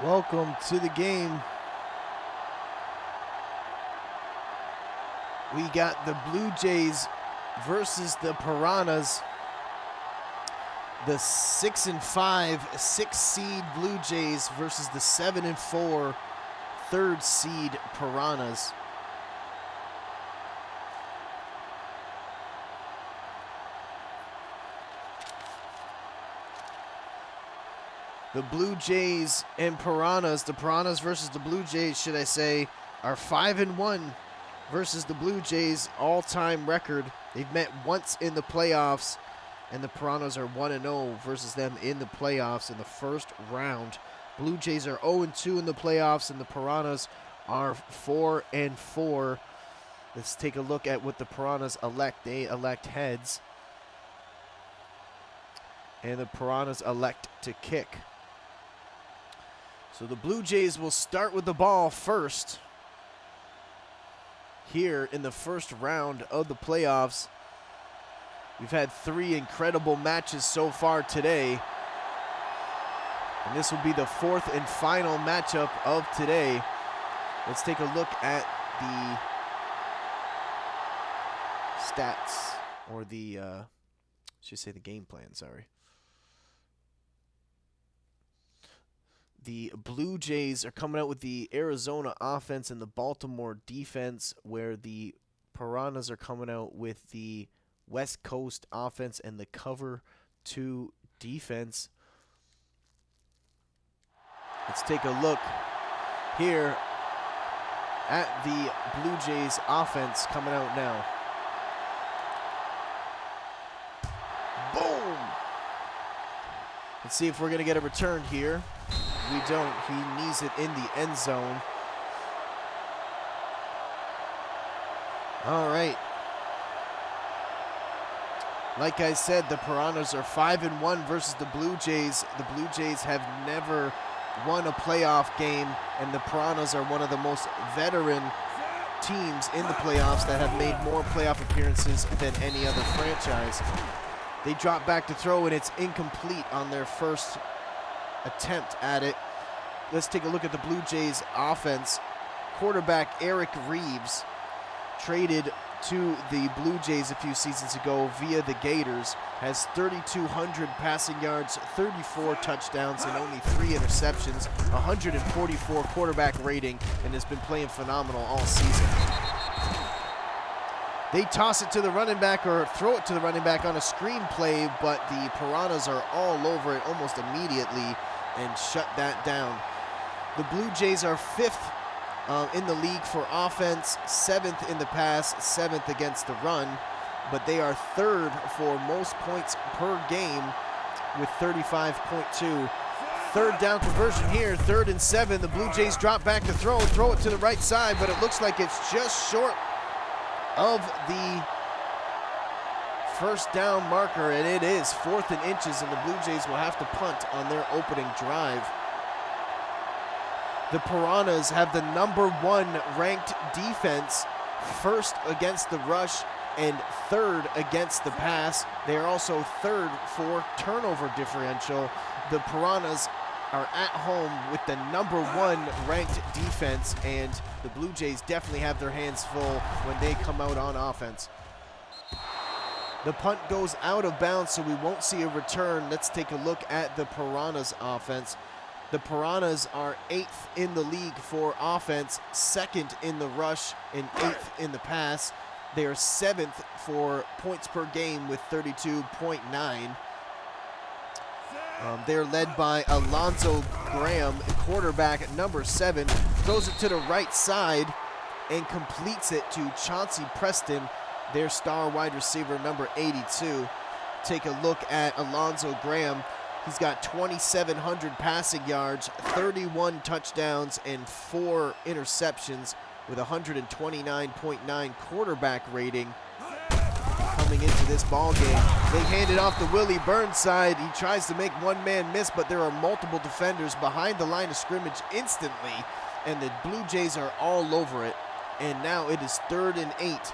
Welcome to the game. We got the Blue Jays versus the Piranhas. The 6-5 6th seed Blue Jays versus the 7-4 3rd seed Piranhas. The Blue Jays and Piranhas, the Piranhas versus the Blue Jays, should I say, are 5-1 versus the Blue Jays all-time record. They've met once in the playoffs, and the Piranhas are 1-0 versus them in the playoffs in the first round. Blue Jays are 0-2 in the playoffs, and the Piranhas are 4-4. Let's take a look at what the Piranhas elect. They elect heads, and the Piranhas elect to kick. So the Blue Jays will start with the ball first here in the first round of the playoffs. We've had 3 incredible matches so far today, and this will be the 4th and final matchup of today. Let's take a look at the stats, or the, should say the game plan, sorry. The Blue Jays are coming out with the Arizona offense and the Baltimore defense, where the Piranhas are coming out with the West Coast offense and the cover 2 defense. Let's take a look here at the Blue Jays offense coming out now. Boom! Let's see if we're going to get a return here. We don't. He knees it in the end zone. All right. Like I said, the Piranhas are 5-1 versus the Blue Jays. The Blue Jays have never won a playoff game, and the Piranhas are one of the most veteran teams in the playoffs that have made more playoff appearances than any other franchise. They drop back to throw, and it's incomplete on their first attempt at it. Let's take a look at the Blue Jays offense. Quarterback Eric Reeves, traded to the Blue Jays a few seasons ago via the Gators, has 3,200 passing yards, 34 touchdowns, and only 3 interceptions, 144 quarterback rating, and has been playing phenomenal all season. They toss it to the running back, or throw it to the running back on a screen play, but the Piranhas are all over it almost immediately and shut that down. The Blue Jays are 5th in the league for offense, 7th in the pass, 7th against the run, but they are 3rd for most points per game with 35.2. 3rd down conversion here, 3rd and 7. The Blue Jays drop back to throw it to the right side, but it looks like it's just short of the first down marker, and it is 4th and inches, and the Blue Jays will have to punt on their opening drive. The Piranhas have the #1 ranked defense, 1st against the rush and 3rd against the pass. They are also 3rd for turnover differential. The Piranhas are at home with the #1 ranked defense, and the Blue Jays definitely have their hands full when they come out on offense. The punt goes out of bounds, so we won't see a return. Let's take a look at the Piranhas offense. The Piranhas are 8th in the league for offense, 2nd in the rush, and 8th in the pass. They are 7th for points per game with 32.9. They're led by Alonzo Graham, quarterback at #7, throws it to the right side and completes it to Chauncey Preston, their star wide receiver, #82. Take a look at Alonzo Graham. He's got 2,700 passing yards, 31 touchdowns, and 4 interceptions with 129.9 quarterback rating coming into this ball game. They hand it off to Willie Burnside. He tries to make one man miss, but there are multiple defenders behind the line of scrimmage instantly, and the Blue Jays are all over it. And now it is 3rd and 8.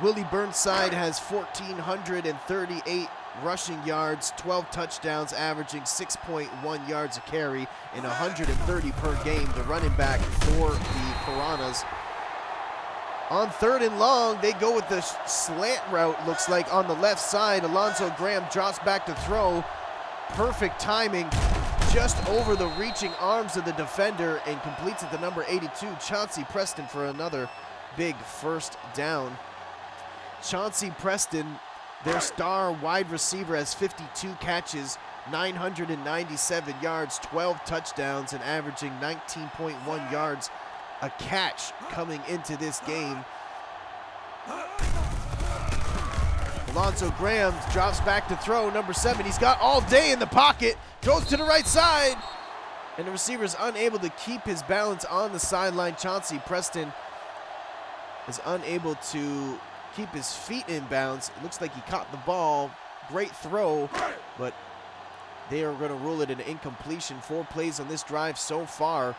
Willie Burnside has 1,438 rushing yards, 12 touchdowns, averaging 6.1 yards a carry and 130 per game, the running back for the Piranhas. On 3rd and long, they go with the slant route, looks like, on the left side. Alonzo Graham drops back to throw. Perfect timing, just over the reaching arms of the defender, and completes it to number 82, Chauncey Preston, for another big first down. Chauncey Preston, their star wide receiver, has 52 catches, 997 yards, 12 touchdowns, and averaging 19.1 yards a catch coming into this game. Alonzo Graham drops back to throw, number 7. He's got all day in the pocket, throws to the right side, and the receiver is unable to keep his balance on the sideline. Chauncey Preston is unable to keep his feet in bounds. It looks like he caught the ball. Great throw, but they are going to rule it an incompletion. 4 plays on this drive so far.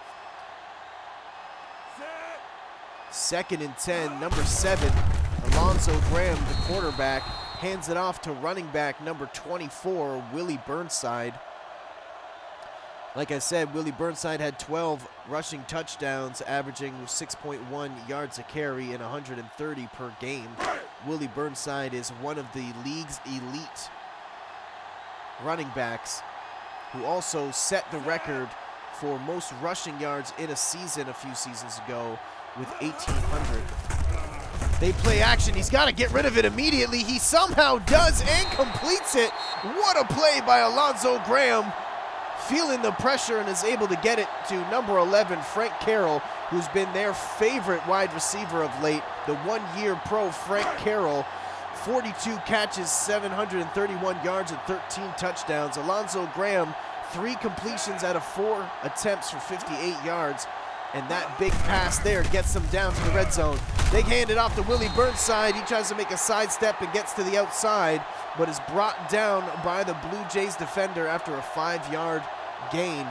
2nd and 10, number 7, Alonzo Graham, the quarterback, hands it off to running back number 24, Willie Burnside. Like I said, Willie Burnside had 12 rushing touchdowns, averaging 6.1 yards a carry and 130 per game. Willie Burnside is one of the league's elite running backs, who also set the record for most rushing yards in a season a few seasons ago with 1,800. They play action. He's got to get rid of it immediately. He somehow does and completes it. What a play by Alonzo Graham. Feeling the pressure and is able to get it to number 11, Frank Carroll, who's been their favorite wide receiver of late. The 1-year pro Frank Carroll, 42 catches, 731 yards, and 13 touchdowns. Alonzo Graham, 3 completions out of 4 attempts for 58 yards. And that big pass there gets them down to the red zone. They hand it off to Willie Burnside. He tries to make a sidestep and gets to the outside, but is brought down by the Blue Jays defender after a 5-yard gain.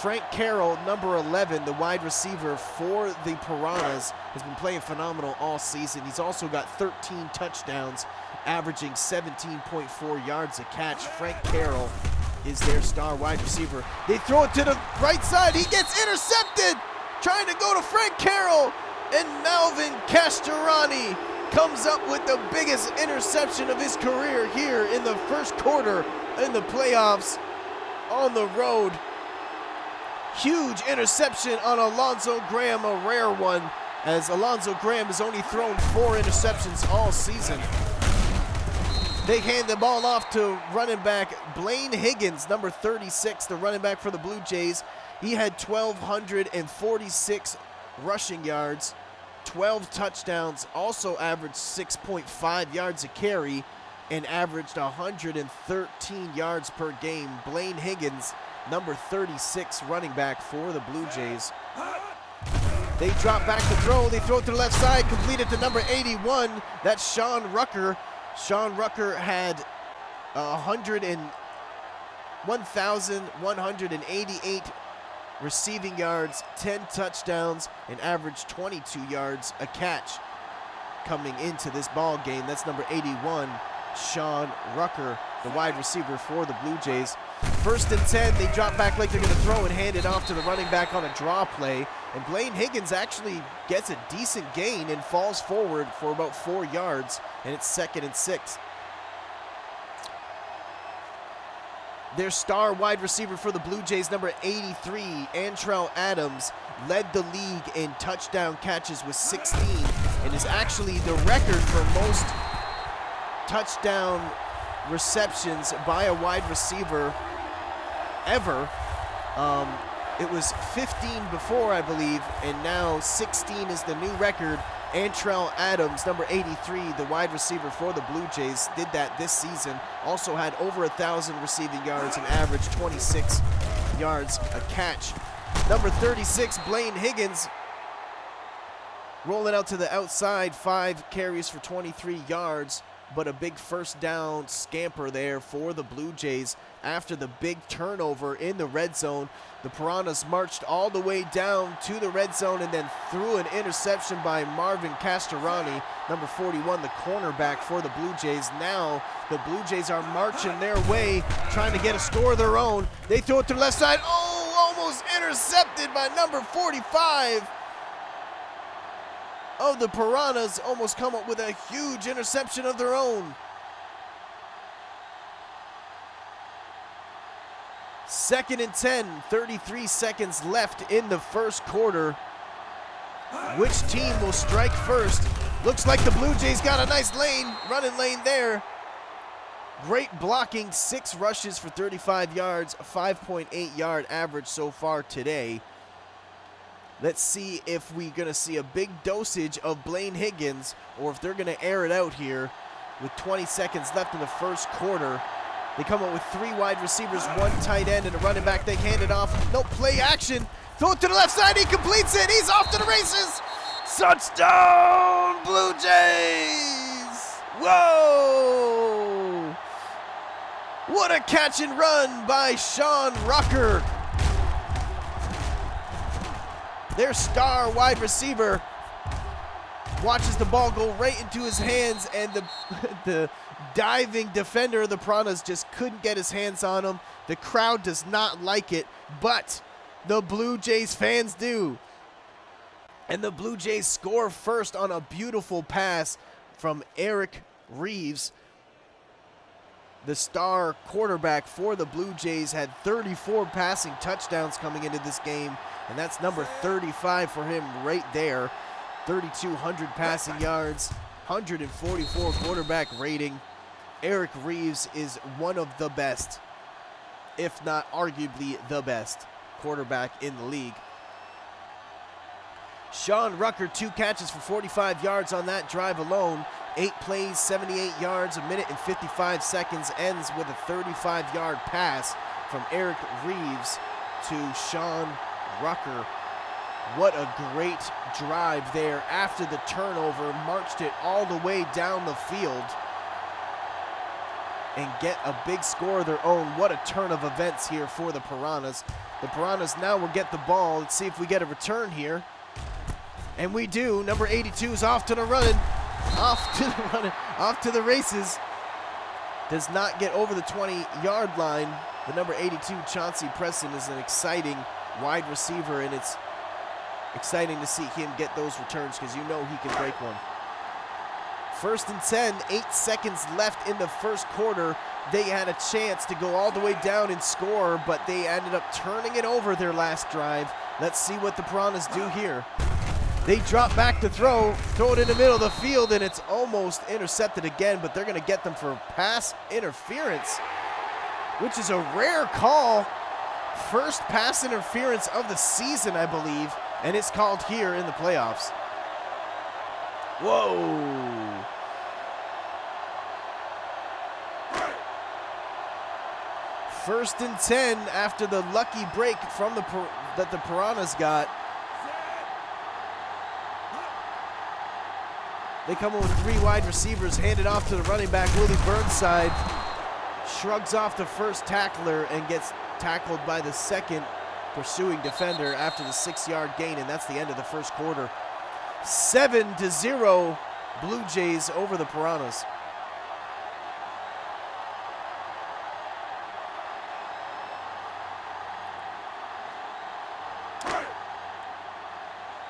Frank Carroll, number 11, the wide receiver for the Piranhas, has been playing phenomenal all season. He's also got 13 touchdowns, averaging 17.4 yards a catch. Frank Carroll is their star wide receiver. They throw it to the right side. He gets intercepted. Trying to go to Frank Carroll, and Malvin Castorani comes up with the biggest interception of his career here in the first quarter in the playoffs on the road. Huge interception on Alonzo Graham, a rare one, as Alonzo Graham has only thrown 4 interceptions all season. They hand the ball off to running back Blaine Higgins, number 36, the running back for the Blue Jays. He had 1,246 rushing yards, 12 touchdowns, also averaged 6.5 yards a carry, and averaged 113 yards per game. Blaine Higgins, number 36 running back for the Blue Jays. They drop back to throw. They throw it to the left side, completed to number 81. That's Sean Rucker. Sean Rucker had 1,188 receiving yards, 10 touchdowns, and averaged 22 yards a catch coming into this ball game. That's number 81, Sean Rucker, the wide receiver for the Blue Jays. 1st and 10, they drop back like they're going to throw and hand it off to the running back on a draw play. And Blaine Higgins actually gets a decent gain and falls forward for about 4 yards, and it's 2nd and 6. Their star wide receiver for the Blue Jays, number 83, Antrell Adams, led the league in touchdown catches with 16 and is actually the record for most touchdown receptions by a wide receiver ever. It was 15 before, I believe, and now 16 is the new record. Antrell Adams, number 83, the wide receiver for the Blue Jays, did that this season. Also had over 1,000 receiving yards and averaged 26 yards a catch. Number 36, Blaine Higgins, rolling out to the outside, 5 carries for 23 yards. but a big first down scamper there for the Blue Jays after the big turnover in the red zone. The Piranhas marched all the way down to the red zone and then threw an interception by Marvin Castorani, number 41, the cornerback for the Blue Jays. Now the Blue Jays are marching their way, trying to get a score of their own. They throw it to the left side. Oh, almost intercepted by number 45 of the Piranhas. Almost come up with a huge interception of their own. 2nd and 10, 33 seconds left in the first quarter. Which team will strike first? Looks like the Blue Jays got a nice running lane there. Great blocking, 6 rushes for 35 yards, a 5.8 yard average so far today. Let's see if we're gonna see a big dosage of Blaine Higgins or if they're gonna air it out here with 20 seconds left in the first quarter. They come up with 3 wide receivers, 1 tight end, and a running back. They hand it off. No play action. Throw it to the left side. He completes it. He's off to the races. Touchdown, Blue Jays. Whoa. What a catch and run by Sean Rucker. Their star wide receiver watches the ball go right into his hands, and the diving defender of the Piranhas just couldn't get his hands on him. The crowd does not like it, but the Blue Jays fans do. And the Blue Jays score first on a beautiful pass from Eric Reeves. The star quarterback for the Blue Jays had 34 passing touchdowns coming into this game, and that's number 35 for him right there. 3,200 passing yards, 144 quarterback rating. Eric Reeves is one of the best, if not arguably the best, quarterback in the league. Sean Rucker, 2 catches for 45 yards on that drive alone. 8 plays, 78 yards, 1 minute and 55 seconds, ends with a 35-yard pass from Eric Reeves to Sean Rucker. What a great drive there after the turnover, marched it all the way down the field and get a big score of their own. What a turn of events here for the Piranhas. The Piranhas now will get the ball. Let's see if we get a return here. And we do. Number 82 is off to the running. Off to the races. Does not get over the 20-yard line. The number 82, Chauncey Preston, is an exciting wide receiver, and it's exciting to see him get those returns because you know he can break one. 1st and 10, 8 seconds left in the first quarter. They had a chance to go all the way down and score, but they ended up turning it over their last drive. Let's see what the Piranhas do here. They drop back to throw it in the middle of the field, and it's almost intercepted again, but they're going to get them for pass interference, which is a rare call. First pass interference of the season, I believe, and it's called here in the playoffs. Whoa. First and 10 after the lucky break from that the Piranhas got. They come in with 3 wide receivers, handed off to the running back, Willie Burnside. Shrugs off the first tackler and gets tackled by the second pursuing defender after the 6-yard gain, and that's the end of the first quarter. 7-0 Blue Jays over the Piranhas.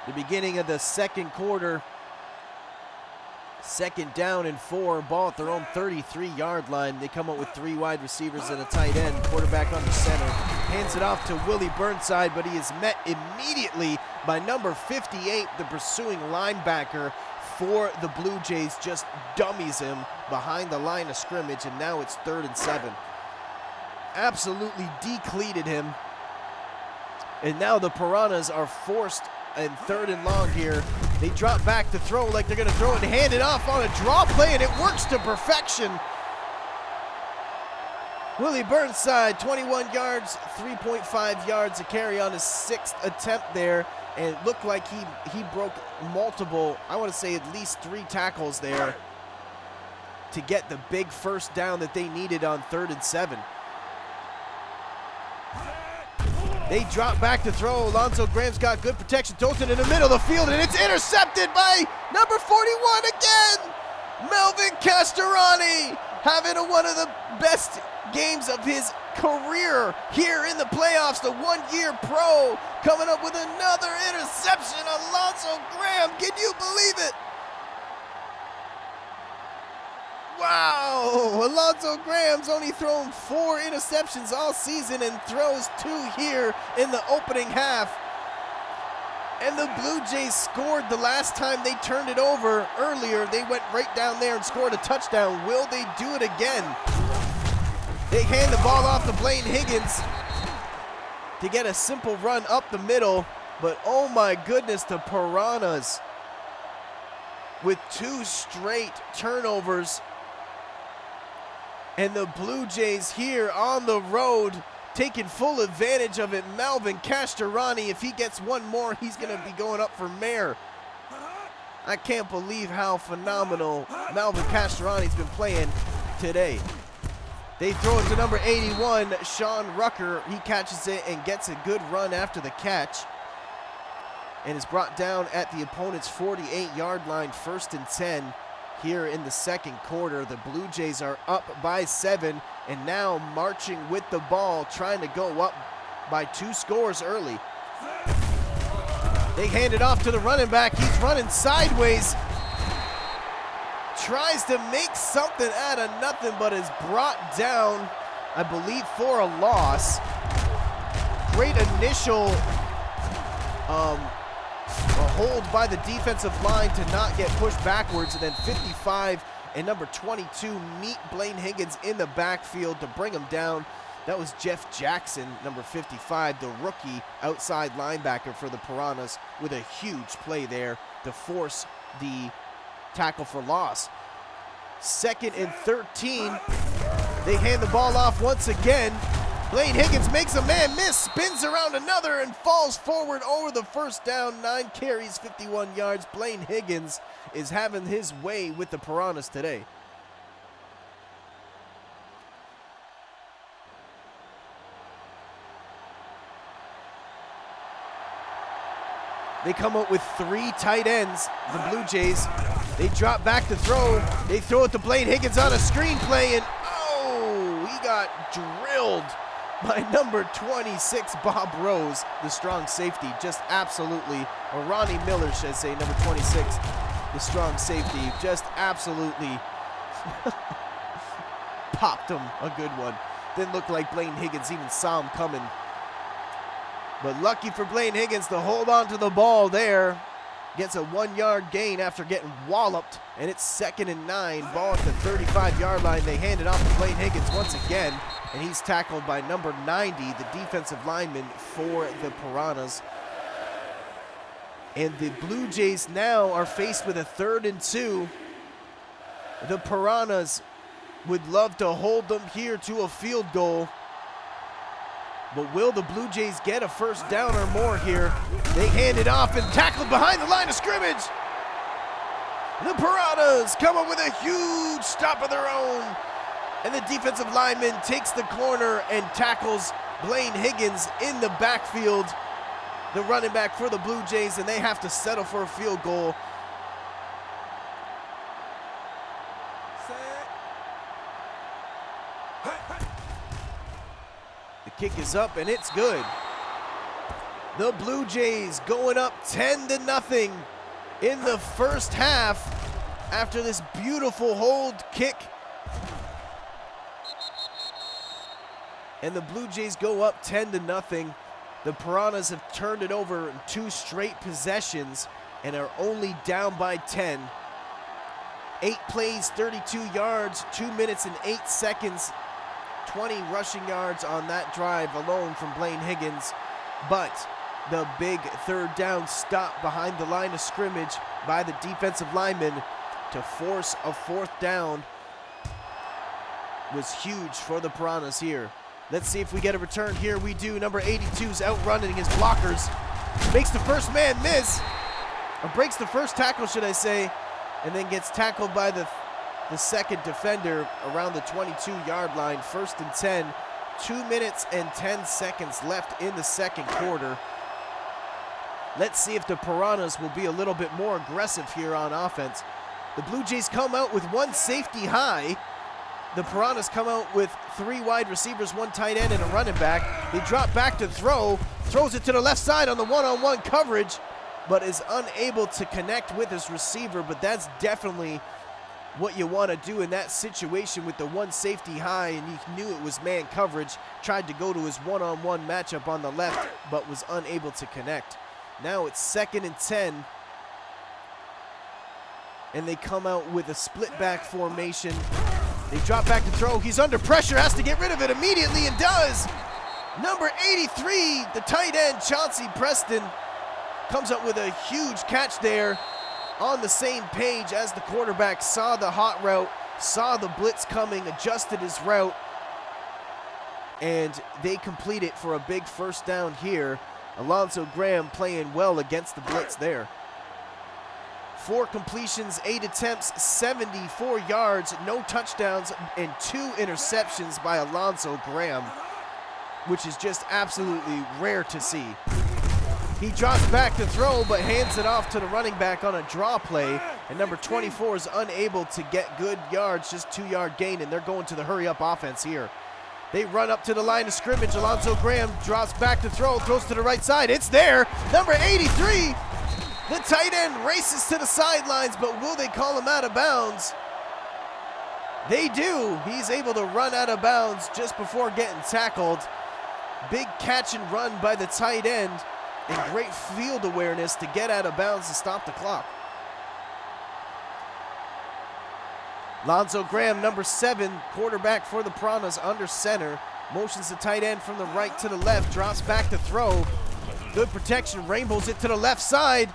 The beginning of the second quarter. 2nd down and 4, ball at their own 33-yard line. They come up with 3 wide receivers and a tight end, quarterback under center. Hands it off to Willie Burnside, but he is met immediately by number 58, the pursuing linebacker for the Blue Jays. Just dummies him behind the line of scrimmage, and now it's 3rd and 7. Absolutely decleated him. And now the Piranhas are forced in 3rd and long here. They drop back to throw like they're going to throw it and hand it off on a draw play, and it works to perfection. Willie Burnside, 21 yards, 3.5 yards a carry on his 6th attempt there, and it looked like he broke multiple, I want to say at least 3 tackles there. to get the big first down that they needed on 3rd and 7. They drop back to throw. Alonzo Graham's got good protection. Throws it in the middle of the field, and it's intercepted by number 41 again. Melvin Castorani having one of the best games of his career here in the playoffs. The one-year pro coming up with another interception. Alonzo Graham, can you believe it? Wow, Alonzo Graham's only thrown 4 interceptions all season and throws 2 here in the opening half. And the Blue Jays scored the last time they turned it over earlier. They went right down there and scored a touchdown. Will they do it again? They hand the ball off to Blaine Higgins to get a simple run up the middle. But oh my goodness, the Piranhas with 2 straight turnovers. And the Blue Jays here on the road taking full advantage of it. Melvin Castorani, if he gets one more, he's going to be going up for mayor. I can't believe how phenomenal Melvin Castorani's been playing today. They throw it to number 81, Sean Rucker. He catches it and gets a good run after the catch. And is brought down at the opponent's 48-yard line, 1st and 10 here in the second quarter. The Blue Jays are up by 7 and now marching with the ball, trying to go up by 2 scores early. They hand it off to the running back. He's running sideways. Tries to make something out of nothing, but is brought down, I believe, for a loss. Great initial a hold by the defensive line to not get pushed backwards, and then 55 and number 22 meet Blaine Higgins in the backfield to bring him down. That was Jeff Jackson, number 55, the rookie outside linebacker for the Piranhas, with a huge play there to force the tackle for loss. 2nd and 13. They hand the ball off once again. Blaine Higgins makes a man miss, spins around another, and falls forward over the first down. 9 carries, 51 yards. Blaine Higgins is having his way with the Piranhas today. They come up with 3 tight ends, the Blue Jays. They drop back to throw. They throw it to Blaine Higgins on a screen play, and oh, he got drilled by number 26, Bob Rose, the strong safety. Just absolutely, or Ronnie Miller should I say, number 26, the strong safety. Just absolutely popped him a good one. Didn't look like Blaine Higgins even saw him coming. But lucky for Blaine Higgins to hold on to the ball there. Gets a 1-yard gain after getting walloped, and it's 2nd and 9. Ball at the 35-yard line. They hand it off to Blaine Higgins once again, and he's tackled by number 90, the defensive lineman for the Piranhas. And the Blue Jays now are faced with a 3rd and 2. The Piranhas would love to hold them here to a field goal. But will the Blue Jays get a first down or more here? They hand it off and tackled behind the line of scrimmage. The Piranhas come up with a huge stop of their own. And the defensive lineman takes the corner and tackles Blaine Higgins in the backfield, the running back for the Blue Jays, and they have to settle for a field goal. Kick is up and it's good. The Blue Jays going up 10-0 in the first half after this beautiful hold kick. And the Blue Jays go up 10-0. The Piranhas have turned it over in 2 straight possessions and are only down by 10. 8 plays, 32 yards, 2 minutes and 8 seconds. 20 rushing yards on that drive alone from Blaine Higgins, but the big 3rd down stop behind the line of scrimmage by the defensive lineman to force a 4th down was huge for the Piranhas here. Let's see if we get a return here. We do. Number 82's outrunning his blockers, makes the first man miss, or breaks the first tackle, should I say, and then gets tackled by the the second defender around the 22-yard line. 1st and 10, 2 minutes and 10 seconds left in the second quarter. Let's see if the Piranhas will be a little bit more aggressive here on offense. The Blue Jays come out with 1 safety high. The Piranhas come out with 3 wide receivers, 1 tight end, and a running back. They drop back to throw, throws it to the left side on the one-on-one coverage, but is unable to connect with his receiver. But that's definitely what you want to do in that situation with the 1 safety high, and you knew it was man coverage. Tried to go to his one-on-one matchup on the left, but was unable to connect. Now it's 2nd and 10, and they come out with a split back formation. They drop back to throw. He's under pressure, has to get rid of it immediately, and does. Number 83, the tight end, Chauncey Preston, comes up with a huge catch there on the same page as the quarterback. Saw the hot route, saw the blitz coming, adjusted his route, and they complete it for a big 1st down here. Alonzo Graham playing well against the blitz there. 4 completions, 8 attempts, 74 yards, no touchdowns, and 2 interceptions by Alonzo Graham, which is just absolutely rare to see. He drops back to throw, but hands it off to the running back on a draw play, and number 24 is unable to get good yards, just 2-yard gain, and they're going to the hurry-up offense here. They run up to the line of scrimmage. Alonzo Graham drops back to throw, throws to the right side. It's there. Number 83, the tight end, races to the sidelines, but will they call him out of bounds? They do. He's able to run out of bounds just before getting tackled. Big catch and run by the tight end, and great field awareness to get out of bounds to stop the clock. Alonzo Graham, number 7, quarterback for the Piranhas, under center. Motions the tight end from the right to the left, drops back to throw. Good protection, rainbows it to the left side.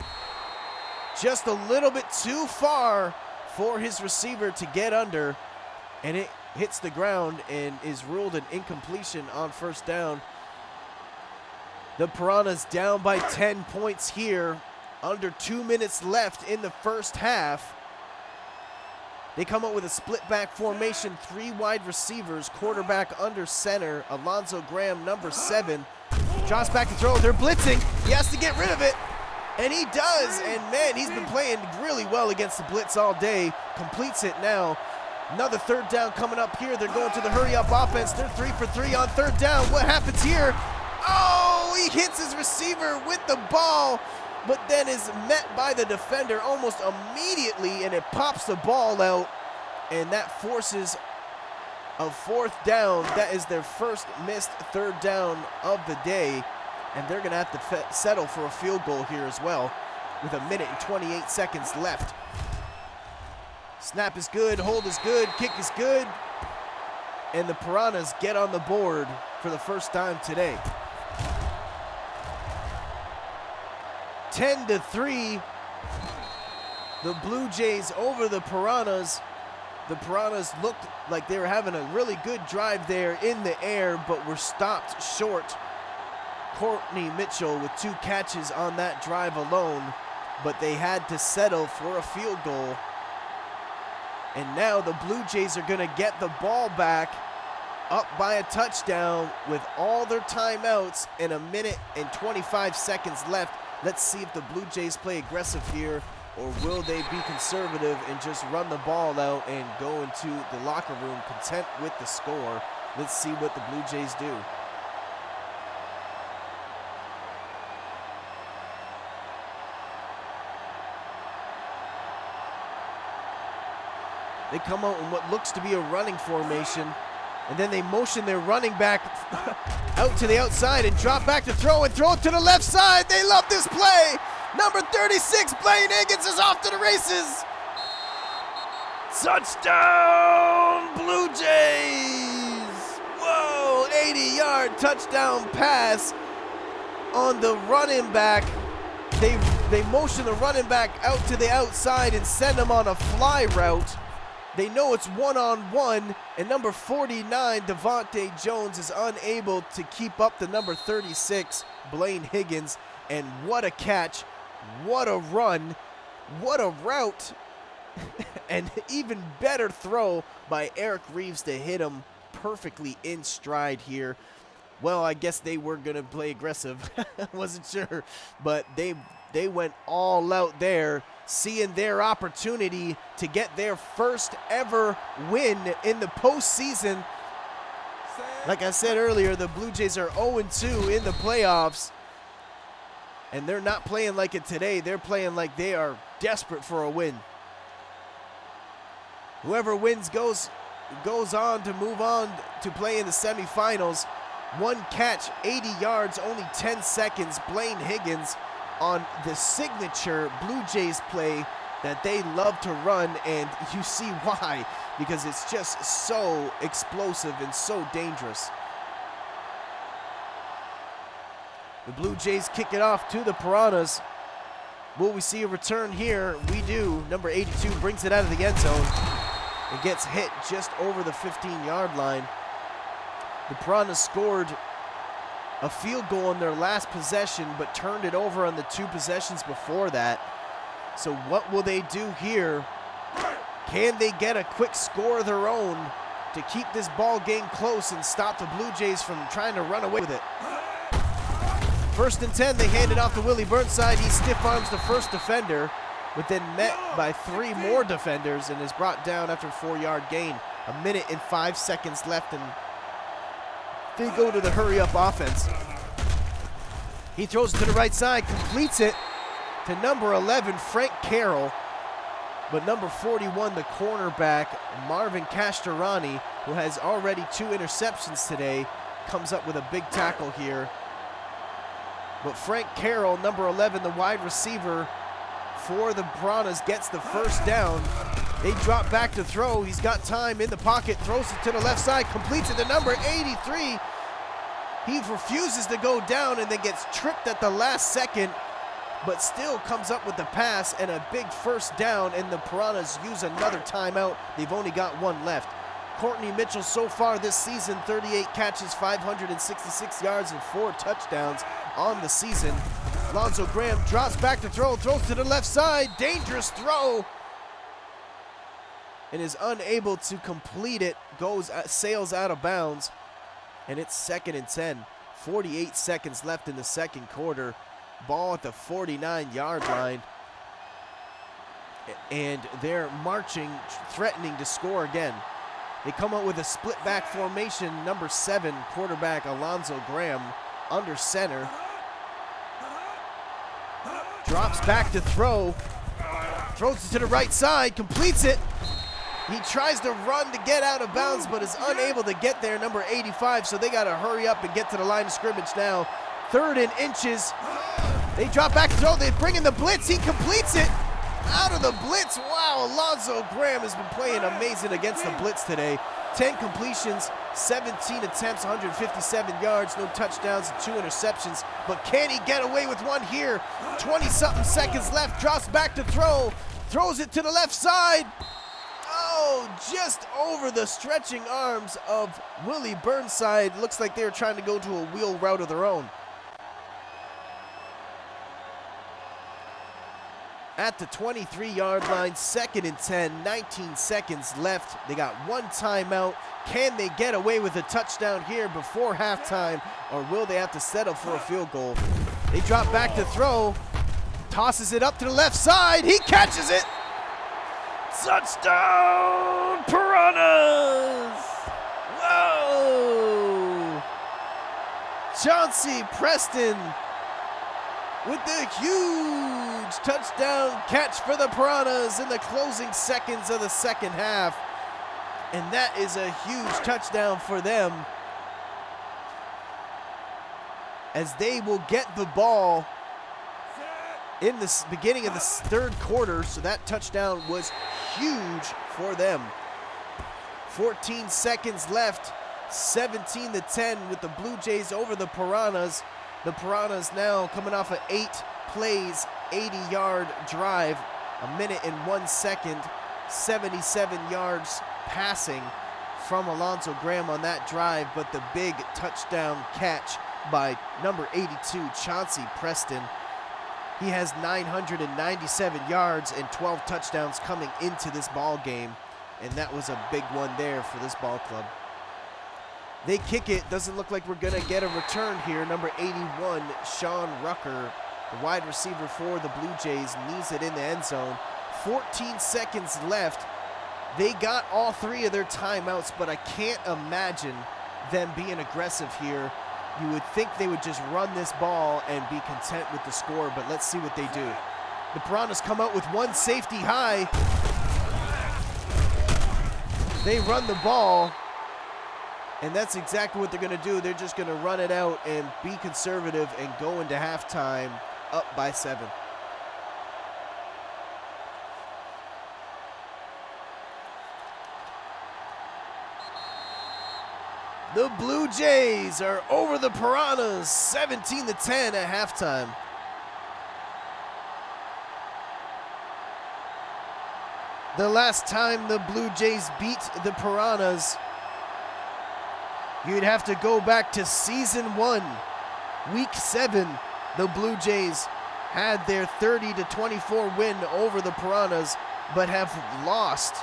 Just a little bit too far for his receiver to get under, and it hits the ground and is ruled an incompletion on 1st down. The Piranhas down by 10 points here, under 2 minutes left in the 1st half. They come up with a split back formation, 3 wide receivers, quarterback under center. Alonzo Graham, number 7, drops back to throw. They're blitzing. He has to get rid of it, and he does. And man, he's been playing really well against the blitz all day. Completes it now. Another 3rd down coming up here. They're going to the hurry-up offense. They're 3 for 3 on 3rd down. What happens here? Oh, he hits his receiver with the ball, but then is met by the defender almost immediately, and it pops the ball out, and that forces a 4th down. That is their first missed 3rd down of the day, and they're going to have to settle for a field goal here as well with 1 minute and 28 seconds left. Snap is good, hold is good, kick is good, and the Piranhas get on the board for the first time today. 10-3, the Blue Jays over the Piranhas. The Piranhas looked like they were having a really good drive there in the air, but were stopped short. Courtney Mitchell with 2 catches on that drive alone, but they had to settle for a field goal. And now the Blue Jays are going to get the ball back, up by a touchdown with all their timeouts and 1 minute and 25 seconds left. Let's see if the Blue Jays play aggressive here, or will they be conservative and just run the ball out and go into the locker room content with the score. Let's see what the Blue Jays do. They come out in what looks to be a running formation, and then they motion their running back out to the outside and drop back to throw and throw it to the left side. They love this play. Number 36, Blaine Higgins, is off to the races. Touchdown, Blue Jays. Whoa, 80-yard touchdown pass on the running back. They motion the running back out to the outside and send him on a fly route. They know it's one-on-one, and number 49, Devontae Jones, is unable to keep up the number 36, Blaine Higgins. And what a catch, what a run, what a route. And even better throw by Eric Reeves to hit him perfectly in stride here. Well, I guess they were going to play aggressive. Wasn't sure. But they went all out there, seeing their opportunity to get their first ever win in the postseason. Like I said earlier, the Blue Jays are 0-2 in the playoffs. And they're not playing like it today. They're playing like they are desperate for a win. Whoever wins goes on to move on to play in the semifinals. One catch, 80 yards, only 10 seconds. Blaine Higgins on the signature Blue Jays play that they love to run, and you see why, because it's just so explosive and so dangerous. The Blue Jays kick it off to the Piranhas. Will we see a return here? We do. Number 82 brings it out of the end zone. It gets hit just over the 15-yard line. The Piranhas scored a field goal on their last possession, but turned it over on the 2 possessions before that. So what will they do here? Can they get a quick score of their own to keep this ball game close and stop the Blue Jays from trying to run away with it? 1st and 10, they hand it off to Willie Burnside. He stiff arms the first defender, but then met by 3 more defenders and is brought down after a 4-yard gain. 1 minute and 5 seconds left, and they go to the hurry-up offense. He throws it to the right side, completes it to number 11, Frank Carroll. But number 41, the cornerback, Marvin Castorani, who has already 2 interceptions today, comes up with a big tackle here. But Frank Carroll, number 11, the wide receiver for the Piranhas, gets the first down. They drop back to throw. He's got time in the pocket, throws it to the left side, completes it to number 83. He refuses to go down and then gets tripped at the last second, but still comes up with the pass and a big first down, and the Piranhas use another timeout. They've only got 1 left. Courtney Mitchell so far this season, 38 catches, 566 yards, and 4 touchdowns on the season. Alonzo Graham drops back to throw, throws to the left side, dangerous throw, and is unable to complete it, sails out of bounds, and it's 2nd and 10. 48 seconds left in the second quarter. Ball at the 49-yard line, and they're marching, threatening to score again. They come out with a split back formation. Number 7, quarterback Alonzo Graham under center. Drops back to throw. Throws it to the right side, completes it. He tries to run to get out of bounds, but is unable to get there, number 85, so they got to hurry up and get to the line of scrimmage now. 3rd and inches. They drop back to throw. They bring in the blitz. He completes it. Out of the blitz. Wow, Alonzo Graham has been playing amazing against the blitz today. 10 completions, 17 attempts, 157 yards, no touchdowns, and 2 interceptions. But can he get away with one here? 20-something seconds left. Drops back to throw. Throws it to the left side. Oh, just over the stretching arms of Willie Burnside. Looks like they were trying to go to a wheel route of their own. At the 23-yard line, 2nd and 10, 19 seconds left. They got 1 timeout. Can they get away with a touchdown here before halftime, or will they have to settle for a field goal? They drop back to throw, tosses it up to the left side. He catches it. Touchdown, Piranhas! Whoa! Chauncey Preston with the huge touchdown catch for the Piranhas in the closing seconds of the second half. And that is a huge touchdown for them, as they will get the ball in the beginning of the 3rd quarter. So that touchdown was huge for them. 14 seconds left, 17-10 with the Blue Jays over the Piranhas. The Piranhas now coming off an 8 plays, 80-yard drive, 1 minute and 1 second, 77 yards passing from Alonzo Graham on that drive, but the big touchdown catch by number 82, Chauncey Preston. He has 997 yards and 12 touchdowns coming into this ball game, and that was a big one there for this ball club. They kick it. Doesn't look like we're going to get a return here. Number 81, Sean Rucker, the wide receiver for the Blue Jays, knees it in the end zone. 14 seconds left. They got all 3 of their timeouts, but I can't imagine them being aggressive here. You would think they would just run this ball and be content with the score, but let's see what they do. The Piranhas come out with one safety high. They run the ball, and that's exactly what they're going to do. They're just going to run it out and be conservative and go into halftime up by 7. The Blue Jays are over the Piranhas, 17-10 at halftime. The last time the Blue Jays beat the Piranhas, you'd have to go back to season 1, week 7. The Blue Jays had their 30-24 win over the Piranhas, but have lost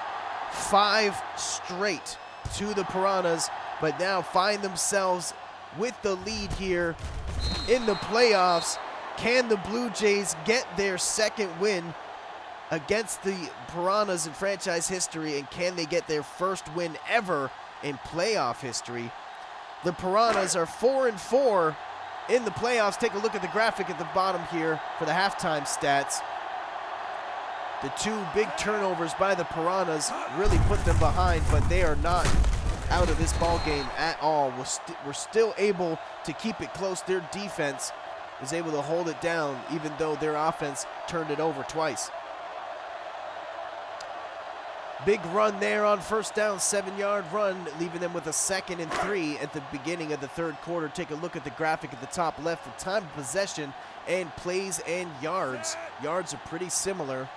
5 straight to the Piranhas, but now find themselves with the lead here in the playoffs. Can the Blue Jays get their second win against the Piranhas in franchise history, and can they get their first win ever in playoff history? The Piranhas are 4-4 in the playoffs. Take a look at the graphic at the bottom here for the halftime stats. The 2 big turnovers by the Piranhas really put them behind, but they are not out of this ball game at all. We're still able to keep it close. Their defense is able to hold it down, even though their offense turned it over twice. Big run there on first down, 7-yard run, leaving them with a 2nd and 3 at the beginning of the third quarter. Take a look at the graphic at the top left for time of possession and plays and yards. Yards are pretty similar.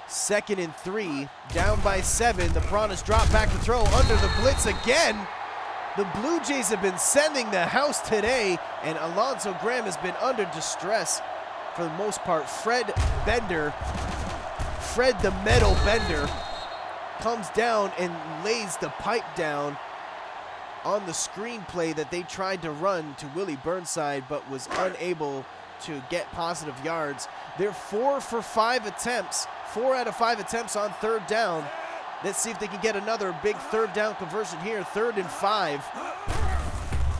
2nd and 3, down by 7. The Piranhas drop back to throw under the blitz again. The Blue Jays have been sending the house today, and Alonzo Graham has been under distress for the most part. Fred the Metal Bender, comes down and lays the pipe down on the screenplay that they tried to run to Willie Burnside, but was unable to get positive yards. They're 4 for 5 attempts. 4 out of 5 attempts on third down. Let's see if they can get another big third down conversion here. 3rd and 5.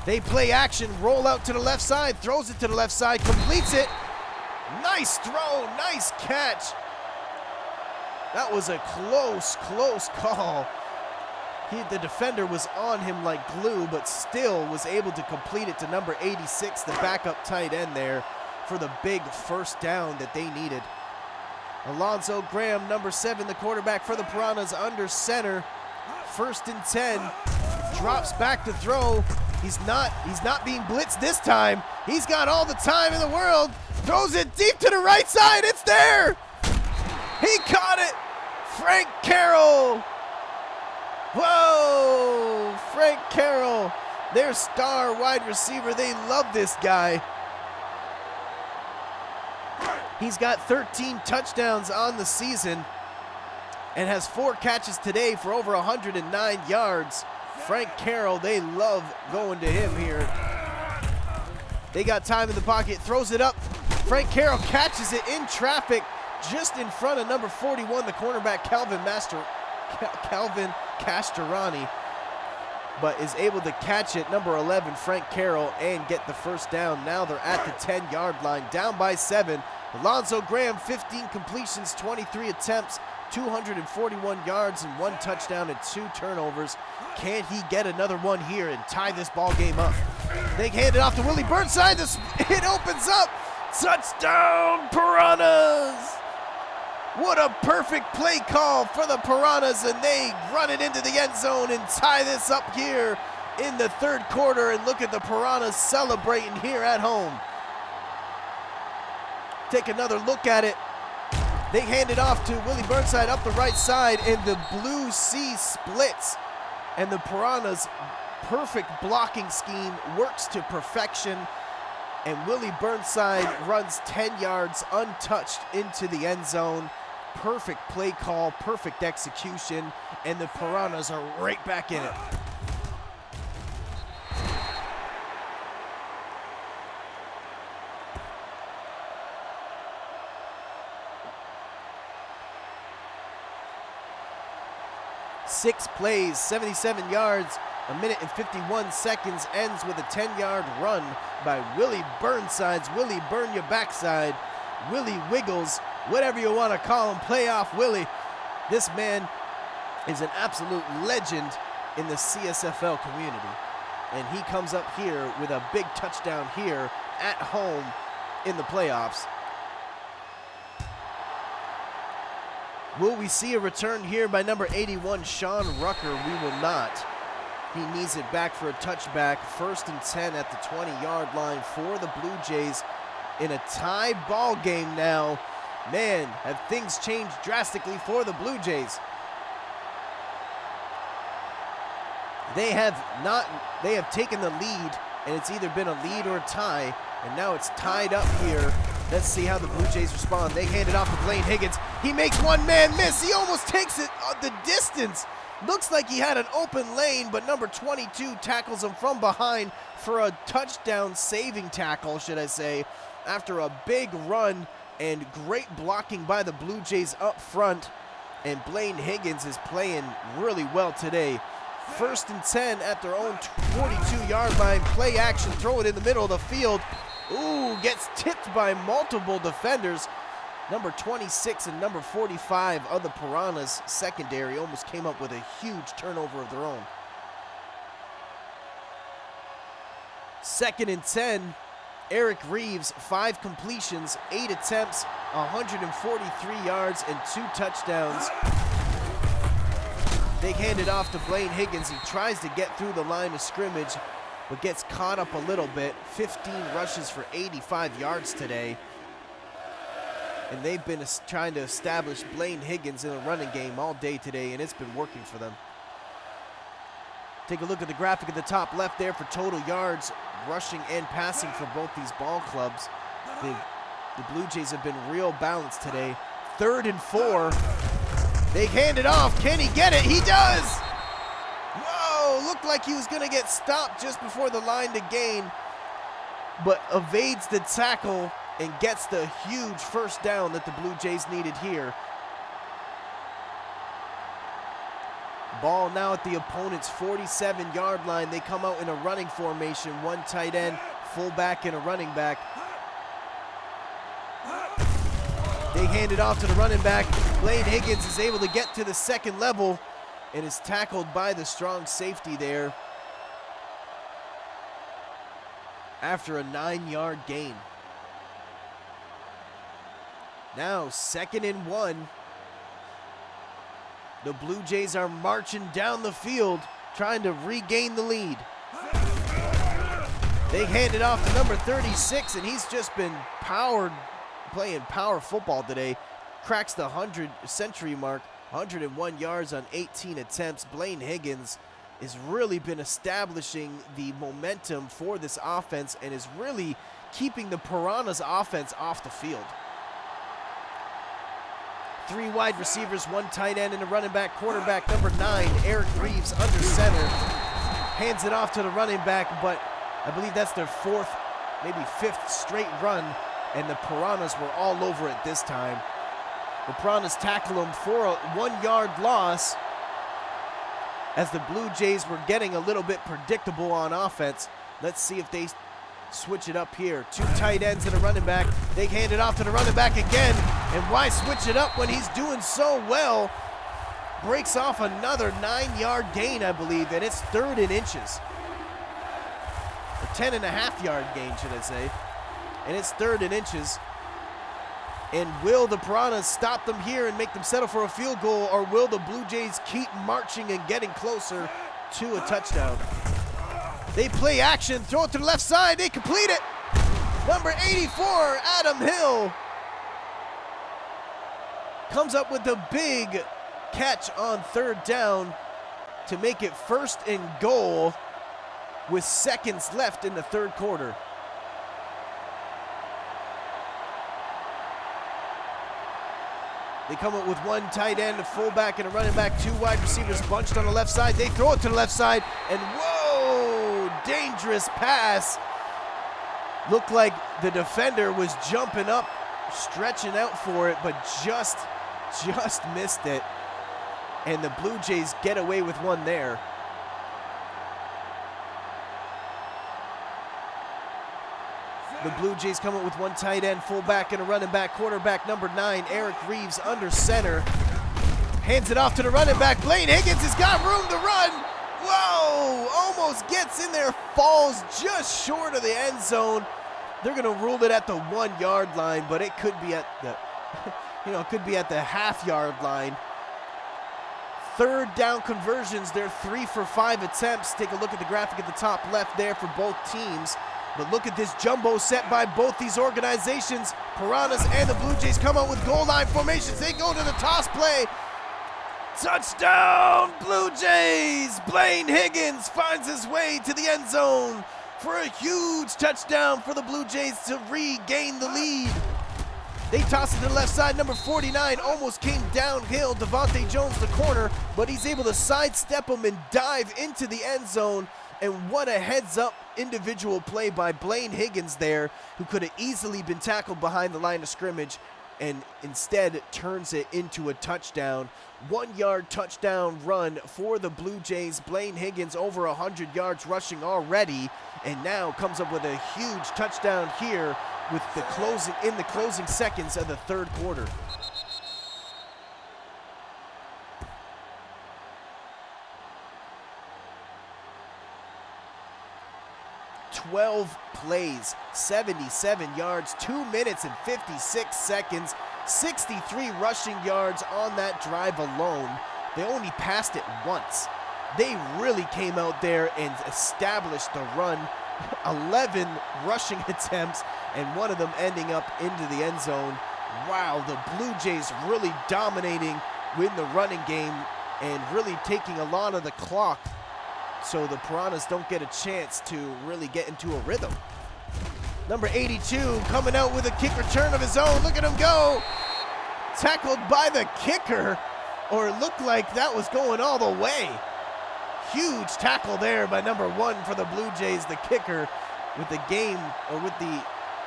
They play action, roll out to the left side, throws it to the left side, completes it. Nice throw, nice catch. That was a close call. The defender was on him like glue, but still was able to complete it to number 86, the backup tight end there, for the big first down that they needed. Alonzo Graham, number 7, the quarterback for the Piranhas, under center. 1st and 10. Drops back to throw. He's not being blitzed this time. He's got all the time in the world. Throws it deep to the right side. It's there. He caught it. Frank Carroll. Whoa, Frank Carroll, their star wide receiver. They love this guy. He's got 13 touchdowns on the season and has 4 catches today for over 109 yards. Frank Carroll, they love going to him here. They got time in the pocket, throws it up. Frank Carroll catches it in traffic just in front of number 41, the cornerback Calvin Castorani, but is able to catch it, number 11, Frank Carroll, and get the first down. Now they're at the 10-yard line, down by 7. Alonzo Graham, 15 completions, 23 attempts, 241 yards, and 1 touchdown and 2 turnovers. Can he get another one here and tie this ball game up? They hand it off to Willie Burnside. It opens up. Touchdown, Piranhas! What a perfect play call for the Piranhas, and they run it into the end zone and tie this up here in the third quarter. And look at the Piranhas celebrating here at home. Take another look at it. They hand it off to Willie Burnside up the right side, and the Blue Sea splits. And the Piranhas' perfect blocking scheme works to perfection. And Willie Burnside runs 10 yards untouched into the end zone. Perfect play call, perfect execution, and the Piranhas are right back in it. Six plays, 77 yards, a minute and 51 seconds, ends with a 10-yard run by Willie Burnsides. Willie Burn Your Backside, Willie Wiggles, whatever you want to call him, Playoff Willie. This man is an absolute legend in the CSFL community. And he comes up here with a big touchdown here at home in the playoffs. Will we see a return here by number 81, Sean Rucker? We will not. He needs it back for a touchback. 1st and 10 at the 20-yard line for the Blue Jays in a tie ball game now. Man, have things changed drastically for the Blue Jays. They have taken the lead, and it's either been a lead or a tie, and now it's tied up here. Let's see how the Blue Jays respond. They hand it off to Blaine Higgins. He makes one man miss. He almost takes it the distance. Looks like he had an open lane, but number 22 tackles him from behind for a touchdown saving tackle, should I say, after a big run and great blocking by the Blue Jays up front. And Blaine Higgins is playing really well today. 1st and 10 at their own 42-yard line. Play action, throw it in the middle of the field. Ooh, gets tipped by multiple defenders. Number 26 and number 45 of the Piranhas secondary almost came up with a huge turnover of their own. 2nd and 10, Eric Reeves, 5 completions, 8 attempts, 143 yards, and 2 touchdowns. They hand it off to Blaine Higgins. He tries to get through the line of scrimmage, but gets caught up a little bit. 15 rushes for 85 yards today. And they've been trying to establish Blaine Higgins in a running game all day today, and it's been working for them. Take a look at the graphic at the top left there for total yards, rushing and passing for both these ball clubs. The Blue Jays have been real balanced today. 3rd and 4. They hand it off. Can he get it? He does! Whoa, looked like he was going to get stopped just before the line to gain, but evades the tackle and gets the huge 1st down that the Blue Jays needed here. Ball now at the opponent's 47-yard line. They come out in a running formation, 1 tight end, fullback, and a running back. They hand it off to the running back. Blaine Higgins is able to get to the 2nd level and is tackled by the strong safety there after a 9-yard gain. Now 2nd and 1. The Blue Jays are marching down the field trying to regain the lead. They hand it off to number 36, and he's just been playing power football today. Cracks the 100-century mark, 101 yards on 18 attempts. Blaine Higgins has really been establishing the momentum for this offense and is really keeping the Piranhas offense off the field. 3 wide receivers, 1 tight end, and a running back. Quarterback number 9, Eric Reeves, under center. Hands it off to the running back, but I believe that's their 4th, maybe 5th straight run, and the Piranhas were all over it this time. The Piranhas tackle him for a 1-yard loss as the Blue Jays were getting a little bit predictable on offense. Let's see if they switch it up here. 2 tight ends and a running back. They hand it off to the running back again. And why switch it up when he's doing so well? Breaks off another 9-yard gain, I believe, and it's 3rd and inches. A 10.5-yard gain, should I say. And it's 3rd and inches. And will the Piranhas stop them here and make them settle for a field goal, or will the Blue Jays keep marching and getting closer to a touchdown? They play action, throw it to the left side, they complete it. Number 84, Adam Hill, comes up with a big catch on 3rd down to make it 1st and goal with seconds left in the 3rd quarter. They come up with one tight end, a fullback, and a running back, 2 wide receivers bunched on the left side. They throw it to the left side, and whoa, dangerous pass. Looked like the defender was jumping up, stretching out for it, but just missed it. And the Blue Jays get away with one there. The Blue Jays come up with one tight end, fullback, and a running back. Quarterback number 9, Eric Reeves, under center. Hands it off to the running back. Blaine Higgins has got room to run. Whoa, almost gets in there, falls just short of the end zone. They're gonna rule it at the 1-yard line, but it could be at the, it could be at the half-yard line. Third down conversions, they're 3 for 5 attempts. Take a look at the graphic at the top left there for both teams. But look at this jumbo set by both these organizations. Piranhas and the Blue Jays come out with goal line formations. They go to the toss play. Touchdown, Blue Jays! Blaine Higgins finds his way to the end zone for a huge touchdown for the Blue Jays to regain the lead. They toss it to the left side. Number 49 almost came downhill. Devontae Jones, the corner, but he's able to sidestep him and dive into the end zone. And what a heads-up individual play by Blaine Higgins there, who could have easily been tackled behind the line of scrimmage, and instead turns it into a touchdown. 1-yard touchdown run for the Blue Jays. Blaine Higgins over 100 yards rushing already, and now comes up with a huge touchdown here with the closing seconds of the third quarter. 12 plays, 77 yards, 2 minutes and 56 seconds, 63 rushing yards on that drive alone. They only passed it once. They really came out there and established the run. 11 rushing attempts, and one of them ending up into the end zone. Wow, the Blue Jays really dominating with the running game and really taking a lot of the clock, so the Piranhas don't get a chance to really get into a rhythm. Number 82 coming out with a kick return of his own. Look at him go. Tackled by the kicker, or it looked like that was going all the way. Huge tackle there by number 1 for the Blue Jays, the kicker, with the game, or with the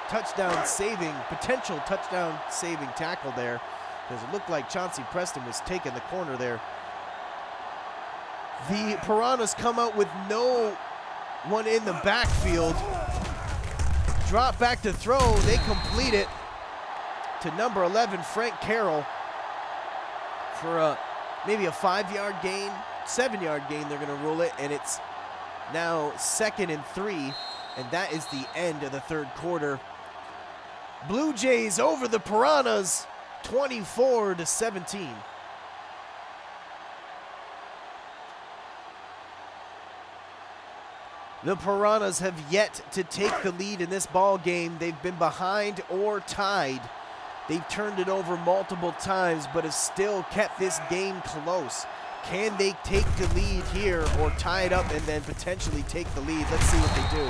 potential touchdown saving tackle there, because it looked like Chauncey Preston was taking the corner there. The Piranhas come out with no one in the backfield. Drop back to throw. They complete it to number 11, Frank Carroll, for maybe a 5-yard gain, 7-yard gain. They're going to rule it, and it's now 2nd and 3, and that is the end of the third quarter. Blue Jays over the Piranhas, 24-17. The Piranhas have yet to take the lead in this ball game. They've been behind or tied. They've turned it over multiple times, but have still kept this game close. Can they take the lead here or tie it up and then potentially take the lead? Let's see what they do.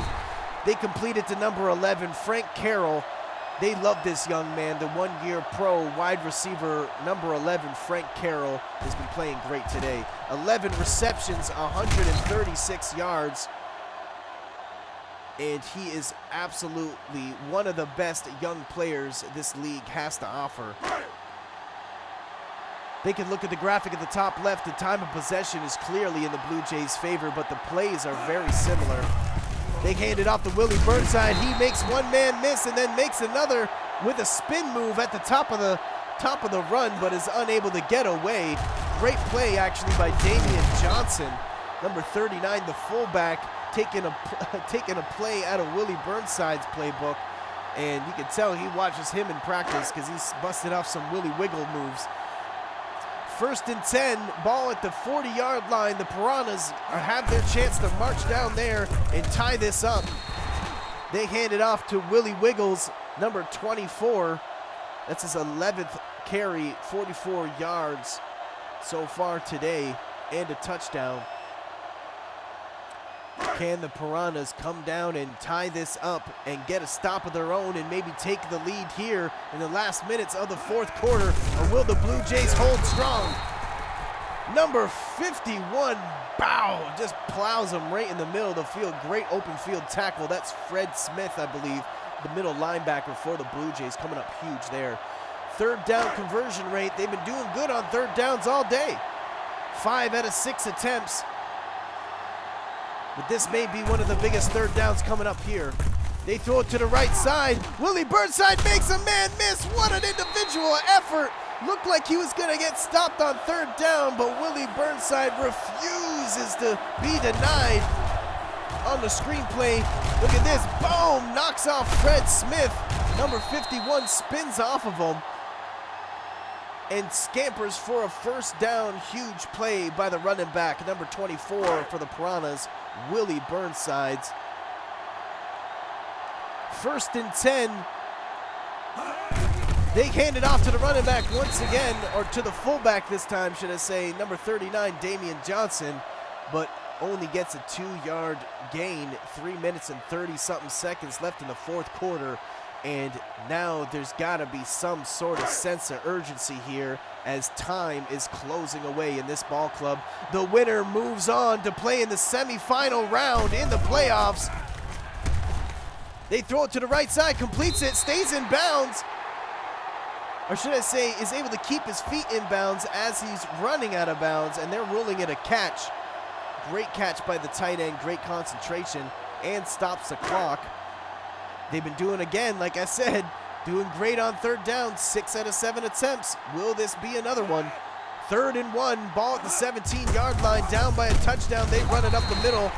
They complete it to number 11, Frank Carroll. They love this young man, the 1-year pro wide receiver, number 11, Frank Carroll, has been playing great today. 11 receptions, 136 yards. And he is absolutely one of the best young players this league has to offer. They can look at the graphic at the top left. The time of possession is clearly in the Blue Jays' favor, but the plays are very similar. They hand it off to Willie Burnside. He makes one man miss and then makes another with a spin move at the top of the run, but is unable to get away. Great play actually by Damian Johnson, number 39, the fullback, taking a play out of Willie Burnside's playbook, and you can tell he watches him in practice because he's busted off some Willie Wiggle moves. 1st and 10, ball at the 40-yard line. The Piranhas have their chance to march down there and tie this up. They hand it off to Willie Wiggles, number 24. That's his 11th carry, 44 yards so far today, and a touchdown. Can the Piranhas come down and tie this up and get a stop of their own and maybe take the lead here in the last minutes of the fourth quarter? Or will the Blue Jays hold strong? Number 51, bow, just plows him right in the middle of the field. Great open field tackle. That's Fred Smith, I believe, the middle linebacker for the Blue Jays, coming up huge there. Third down conversion rate. They've been doing good on third downs all day. 5 out of 6 attempts. But this may be one of the biggest third downs coming up here. They throw it to the right side. Willie Burnside makes a man miss. What an individual effort. Looked like he was gonna get stopped on third down, but Willie Burnside refuses to be denied on the screenplay. Look at this, boom, knocks off Fred Smith. Number 51 spins off of him and scampers for a first down. Huge play by the running back, number 24 for the Piranhas, Willie Burnsides. 1st and 10. They hand it off to the running back once again, or to the fullback this time, should I say, number 39, Damian Johnson, but only gets a 2-yard gain. 3 minutes and 30-something seconds left in the fourth quarter, and now there's got to be some sort of sense of urgency here as time is closing away in this ball club. The winner moves on to play in the semifinal round in the playoffs. They throw it to the right side, completes it, stays in bounds, or should I say is able to keep his feet in bounds as he's running out of bounds, and they're ruling it a catch. Great catch by the tight end, great concentration, and stops the clock. They've been doing, again, like I said, doing great on third down, 6 out of 7 attempts. Will this be another one? 3rd and 1, ball at the 17-yard line, down by a touchdown. They run it up the middle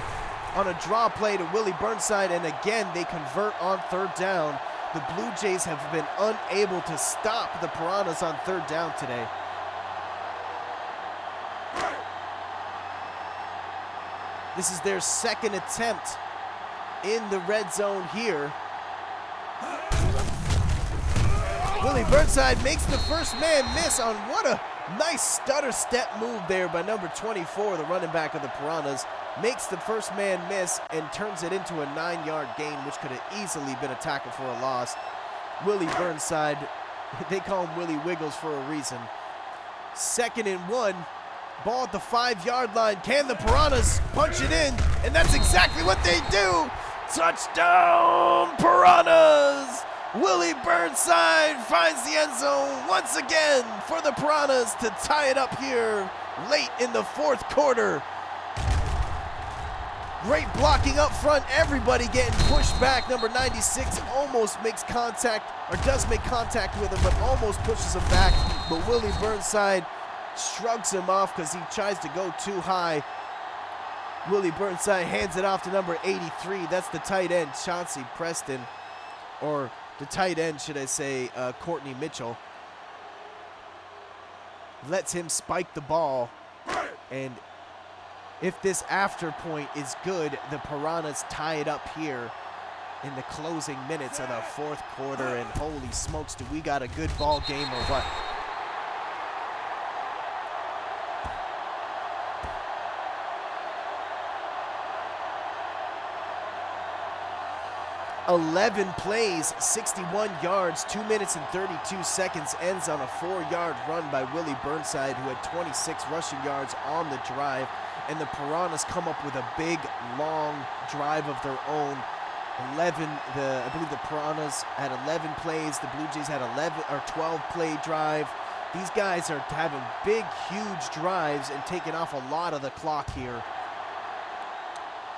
on a draw play to Willie Burnside, and again, they convert on third down. The Blue Jays have been unable to stop the Piranhas on third down today. This is their 2nd attempt in the red zone here. Willie Burnside makes the first man miss on what a nice stutter step move there by number 24, the running back of the Piranhas. Makes the first man miss and turns it into a 9-yard gain, which could have easily been a tackle for a loss. Willie Burnside, they call him Willie Wiggles for a reason. 2nd and 1, ball at the 5-yard line. Can the Piranhas punch it in? And that's exactly what they do. Touchdown, Piranhas! Willie Burnside finds the end zone once again for the Piranhas to tie it up here late in the fourth quarter. Great blocking up front, everybody getting pushed back. Number 96 almost makes contact, or does make contact with him, but almost pushes him back. But Willie Burnside shrugs him off because he tries to go too high. Willie Burnside hands it off to number 83. That's the tight end, Chauncey Preston, or the tight end, should I say, Courtney Mitchell. Lets him spike the ball, and if this after point is good, the Piranhas tie it up here in the closing minutes of the fourth quarter, and holy smokes, do we got a good ball game or what? "11 plays, 61 yards, 2 minutes and 32 seconds, ends on a 4-yard run by Willie Burnside, who had 26 rushing yards on the drive. And the Piranhas come up with a big, long drive of their own. I believe the Piranhas had 11 plays. The Blue Jays had 12-play drive. These guys are having big, huge drives and taking off a lot of the clock here.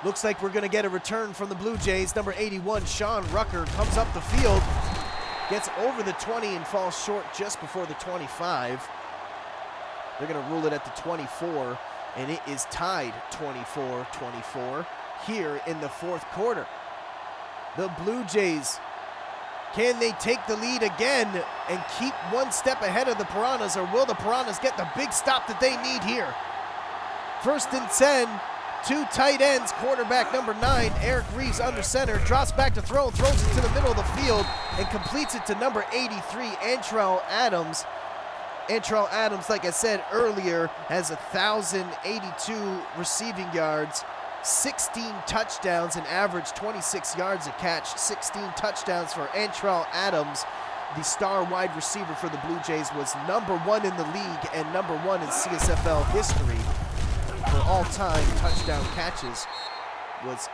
Looks like we're going to get a return from the Blue Jays. Number 81, Sean Rucker, comes up the field, gets over the 20 and falls short just before the 25. They're going to rule it at the 24. And it is tied 24-24 here in the fourth quarter. The Blue Jays, can they take the lead again and keep one step ahead of the Piranhas, or will the Piranhas get the big stop that they need here? 1st and 10, 2 tight ends, quarterback number 9, Eric Reeves under center, drops back to throw, throws it to the middle of the field, and completes it to number 83, Antrell Adams. Antrell Adams, like I said earlier, has 1,082 receiving yards, 16 touchdowns and averaged 26 yards a catch. 16 touchdowns for Antrell Adams, the star wide receiver for the Blue Jays, was #1 in the league and #1 in CSFL history for all-time touchdown catches. Was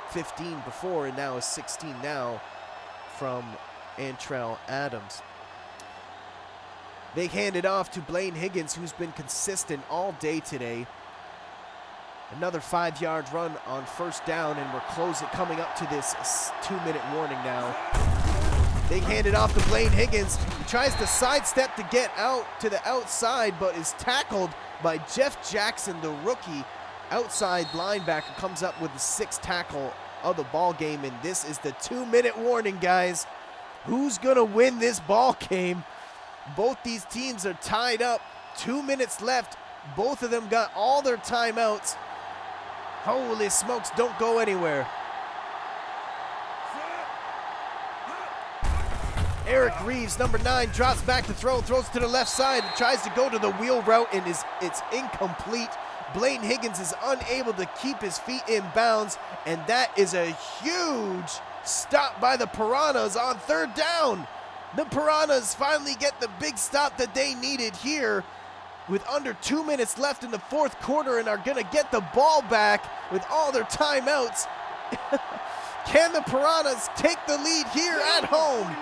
15 before and now is 16 now from Antrell Adams. They hand it off to Blaine Higgins, who's been consistent all day today. Another 5-yard run on first down, and we're coming up to this 2-minute warning now. They hand it off to Blaine Higgins. He tries to sidestep to get out to the outside, but is tackled by Jeff Jackson, the rookie outside linebacker. Comes up with the 6th tackle of the ball game, and this is the 2-minute warning, guys. Who's gonna win this ball game? Both these teams are tied up. 2 minutes left. Both of them got all their timeouts. Holy smokes, don't go anywhere. Eric Reeves, #9, drops back to throw, throws to the left side, tries to go to the wheel route, and it's incomplete. Blaine Higgins is unable to keep his feet in bounds, and that is a huge stop by the Piranhas on 3rd down. The Piranhas finally get the big stop that they needed here with under 2 minutes left in the 4th quarter, and are gonna get the ball back with all their timeouts. Can the Piranhas take the lead here at home?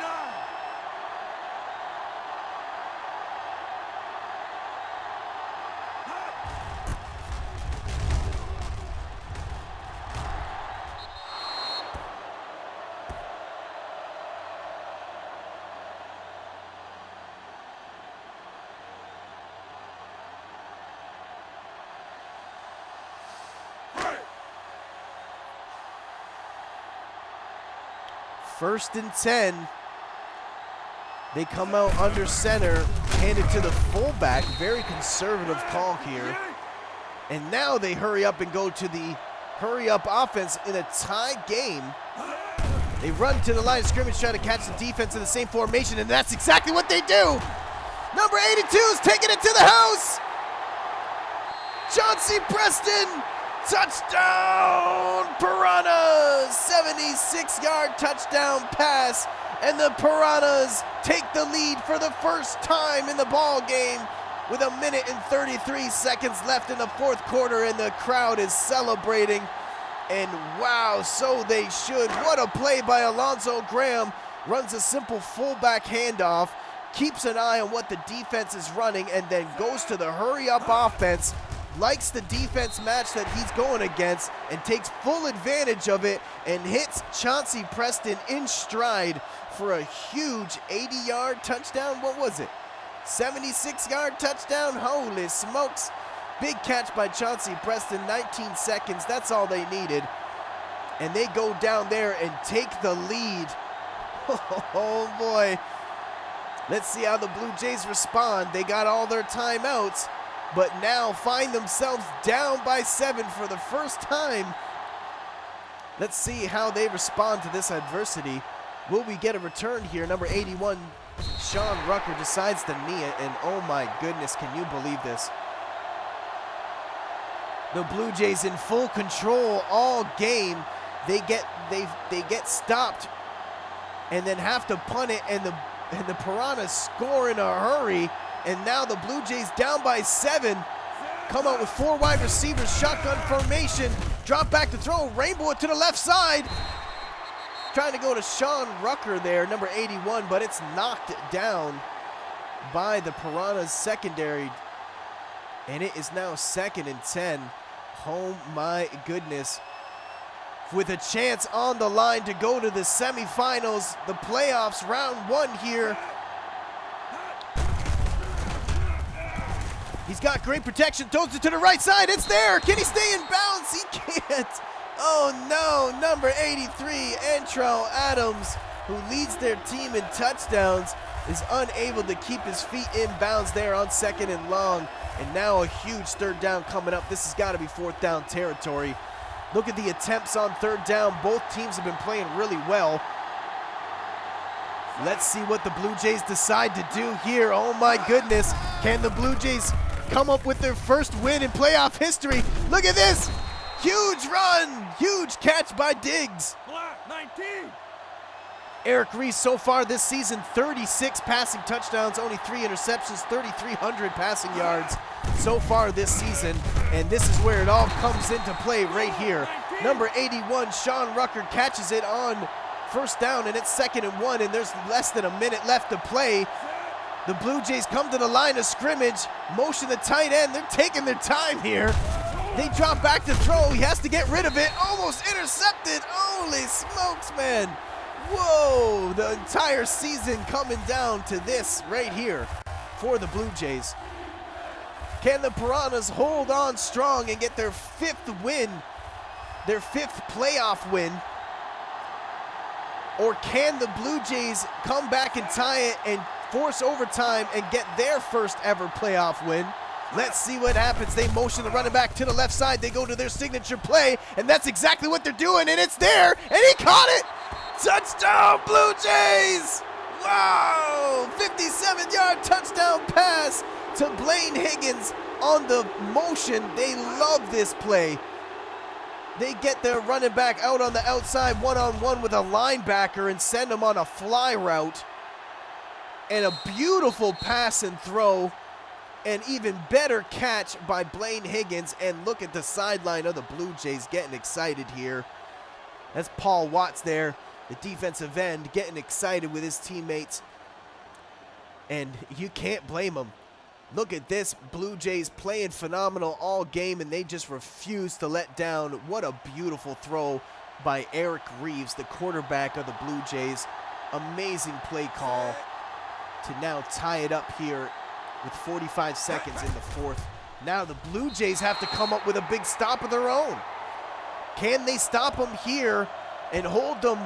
First and 10. They come out under center, hand it to the fullback. Very conservative call here. And now they hurry up and go to the hurry-up offense in a tie game. They run to the line of scrimmage, try to catch the defense in the same formation, and that's exactly what they do. Number 82 is taking it to the house. Chauncey Preston. Touchdown, Piranhas! 76-yard touchdown pass, and the Piranhas take the lead for the first time in the ball game with 1 minute and 33 seconds left in the 4th quarter, and the crowd is celebrating. And wow, so they should. What a play by Alonzo Graham. Runs a simple fullback handoff, keeps an eye on what the defense is running, and then goes to the hurry-up offense. Likes the defense match that he's going against and takes full advantage of it and hits Chauncey Preston in stride for a huge 80-yard touchdown. What was it? 76-yard touchdown? Holy smokes. Big catch by Chauncey Preston, 19 seconds. That's all they needed. And they go down there and take the lead. Oh boy. Let's see how the Blue Jays respond. They got all their timeouts, but now find themselves down by 7 for the first time. Let's see how they respond to this adversity. Will we get a return here? Number 81, Sean Rucker, decides to knee it, and oh my goodness, can you believe this? The Blue Jays in full control all game. They get stopped and then have to punt it, and the Piranhas score in a hurry. And now the Blue Jays down by 7, come out with 4 wide receivers, shotgun formation, drop back to throw, rainbow it to the left side. Trying to go to Sean Rucker there, number 81, but it's knocked down by the Piranhas secondary. And it is now 2nd and 10. Oh my goodness. With a chance on the line to go to the semifinals, the playoffs, round 1 here. He's got great protection, throws it to the right side, it's there! Can he stay in bounds? He can't! Oh no, number 83, Antrell Adams, who leads their team in touchdowns, is unable to keep his feet in bounds there on 2nd and long. And now a huge 3rd down coming up. This has got to be 4th down territory. Look at the attempts on 3rd down. Both teams have been playing really well. Let's see what the Blue Jays decide to do here. Oh my goodness. Can the Blue Jays come up with their first win in playoff history? Look at this. Huge run. Huge catch by Diggs. Black 19. Eric Reese so far this season, 36 passing touchdowns, only 3 interceptions, 3,300 passing yards so far this season. And this is where it all comes into play right here. Number 81, Sean Rucker, catches it on first down, and it's 2nd and 1, and there's less than a minute left to play. The Blue Jays come to the line of scrimmage, motion the tight end. They're taking their time here. They drop back to throw. He has to get rid of it. Almost intercepted. Holy smokes, man. Whoa, the entire season coming down to this right here for the Blue Jays. Can the Piranhas hold on strong and get their 5th win, their 5th playoff win? Or can the Blue Jays come back and tie it and force overtime and get their first ever playoff win? Let's see what happens. They motion the running back to the left side. They go to their signature play, and that's exactly what they're doing, and it's there, and he caught it! Touchdown, Blue Jays! Wow! 57-yard touchdown pass to Blaine Higgins on the motion. They love this play. They get their running back out on the outside one-on-one with a linebacker and send him on a fly route. And a beautiful pass and throw. An even better catch by Blaine Higgins. And look at the sideline of the Blue Jays getting excited here. That's Paul Watts there, the defensive end, getting excited with his teammates. And you can't blame him. Look at this, Blue Jays playing phenomenal all game, and they just refuse to let down. What a beautiful throw by Eric Reeves, the quarterback of the Blue Jays. Amazing play call to now tie it up here with 45 seconds in the 4th. Now the Blue Jays have to come up with a big stop of their own. Can they stop them here and hold them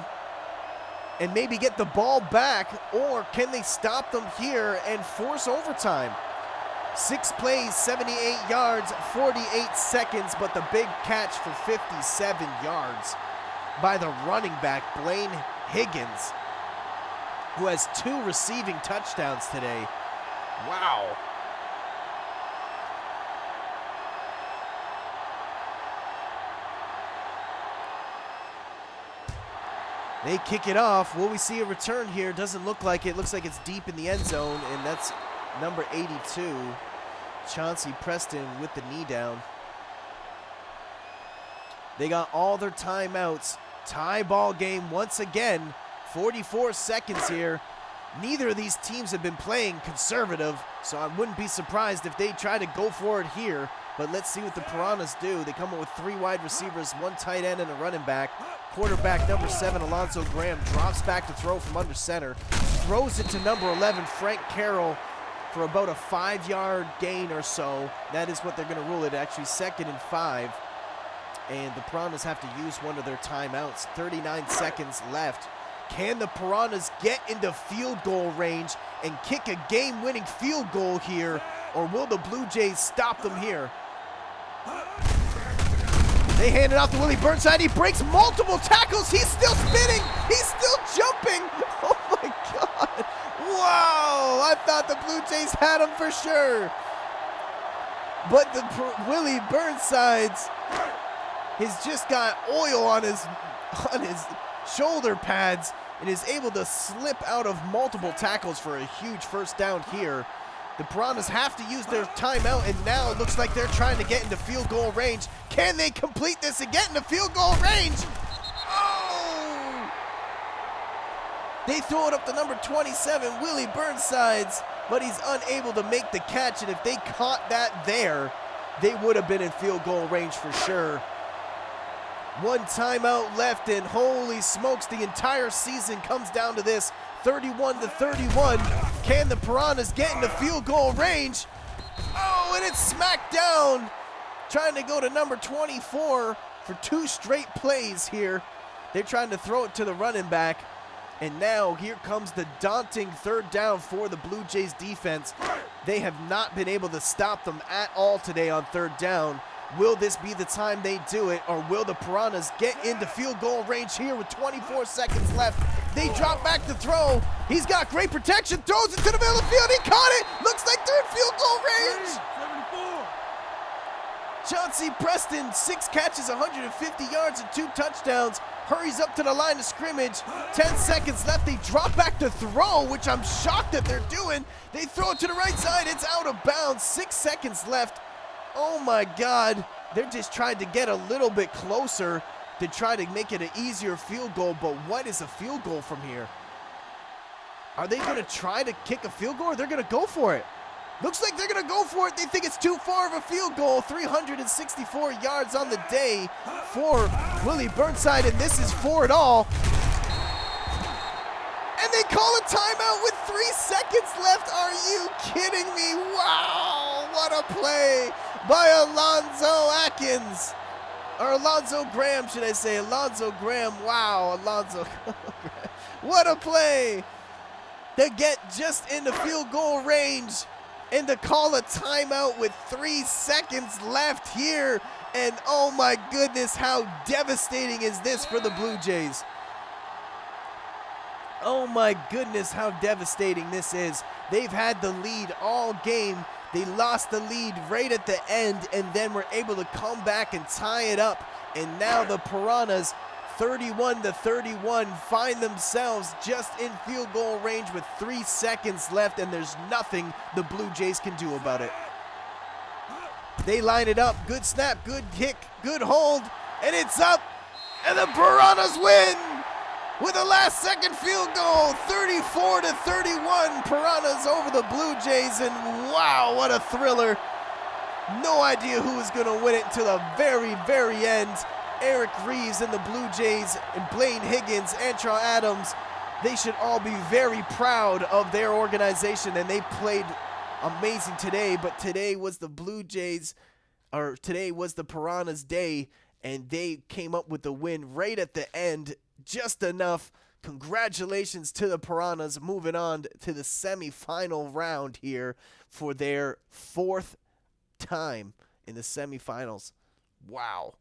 and maybe get the ball back, or can they stop them here and force overtime? 6 plays, 78 yards, 48 seconds, but the big catch for 57 yards by the running back, Blaine Higgins, who has 2 receiving touchdowns today. Wow. They kick it off. Will we see a return here? Doesn't look like it. Looks like it's deep in the end zone, and that's number 82, Chauncey Preston, with the knee down. They got all their timeouts. Tie ball game once again. 44 seconds here. Neither of these teams have been playing conservative, so I wouldn't be surprised if they try to go for it here. But let's see what the Piranhas do. They come up with 3 wide receivers, 1 tight end, and a running back. Quarterback number 7, Alonzo Graham, drops back to throw from under center. Throws it to number 11, Frank Carroll, for about a 5-yard gain or so. That is what they're going to rule it. Actually, 2nd and 5. And the Piranhas have to use one of their timeouts. 39 seconds left. Can the Piranhas get into field goal range and kick a game-winning field goal here, or will the Blue Jays stop them here? They hand it off to Willie Burnside. He breaks multiple tackles. He's still spinning. He's still jumping. Oh, my God. Wow. I thought the Blue Jays had him for sure. But the Willie Burnsides has just got oil on his shoulder pads and is able to slip out of multiple tackles for a huge first down here. The Piranhas have to use their timeout, and now it looks like they're trying to get into field goal range. Can they complete this and get into field goal range? Oh! They throw it up to number 27, Willie Burnsides, but he's unable to make the catch, and if they caught that there, they would have been in field goal range for sure. 1 timeout left, and holy smokes, the entire season comes down to this. 31-31. Can the Piranhas get into field goal range? Oh, and it's smacked down. Trying to go to number 24 for 2 straight plays here. They're trying to throw it to the running back. And now here comes the daunting 3rd down for the Blue Jays defense. They have not been able to stop them at all today on 3rd down. Will this be the time they do it, or will the Piranhas get into field goal range here with 24 seconds left? They drop back to throw. He's got great protection, throws it to the middle of the field. He caught it. Looks like they're in field goal range. Chauncey Preston, 6 catches, 150 yards, and 2 touchdowns. Hurries up to the line of scrimmage. 10 seconds left. They drop back to throw, which I'm shocked that they're doing. They throw it to the right side. It's out of bounds. 6 seconds left. Oh my God. They're just trying to get a little bit closer to try to make it an easier field goal. But what is a field goal from here? Are they going to try to kick a field goal, or they're going to go for it? Looks like they're going to go for it. They think it's too far of a field goal. 364 yards on the day for Willie Burnside, and this is for it all. And they call a timeout with 3 seconds left. Are you kidding me? Wow, what a play by Alonzo Atkins. Or Alonzo Graham, should I say. Alonzo Graham. Wow, Alonzo. What a play to get just in the field goal range and to call a timeout with 3 seconds left here. And oh my goodness, how devastating is this for the Blue Jays? Oh my goodness, how devastating this is. They've had the lead all game. They lost the lead right at the end and then were able to come back and tie it up. And now the Piranhas, 31-31, find themselves just in field goal range with 3 seconds left, and there's nothing the Blue Jays can do about it. They line it up. Good snap, good kick, good hold, and it's up. And the Piranhas win with a last-second field goal, 34-31. Piranhas over the Blue Jays, and wow, what a thriller. No idea who was going to win it until the very, very end. Eric Reeves and the Blue Jays, and Blaine Higgins, Antrell Adams, they should all be very proud of their organization, and they played amazing today. But today was the Blue Jays, or today was the Piranhas' day, and they came up with the win right at the end, just enough. Congratulations to the Piranhas, moving on to the semifinal round here for their 4th time in the semifinals. Wow.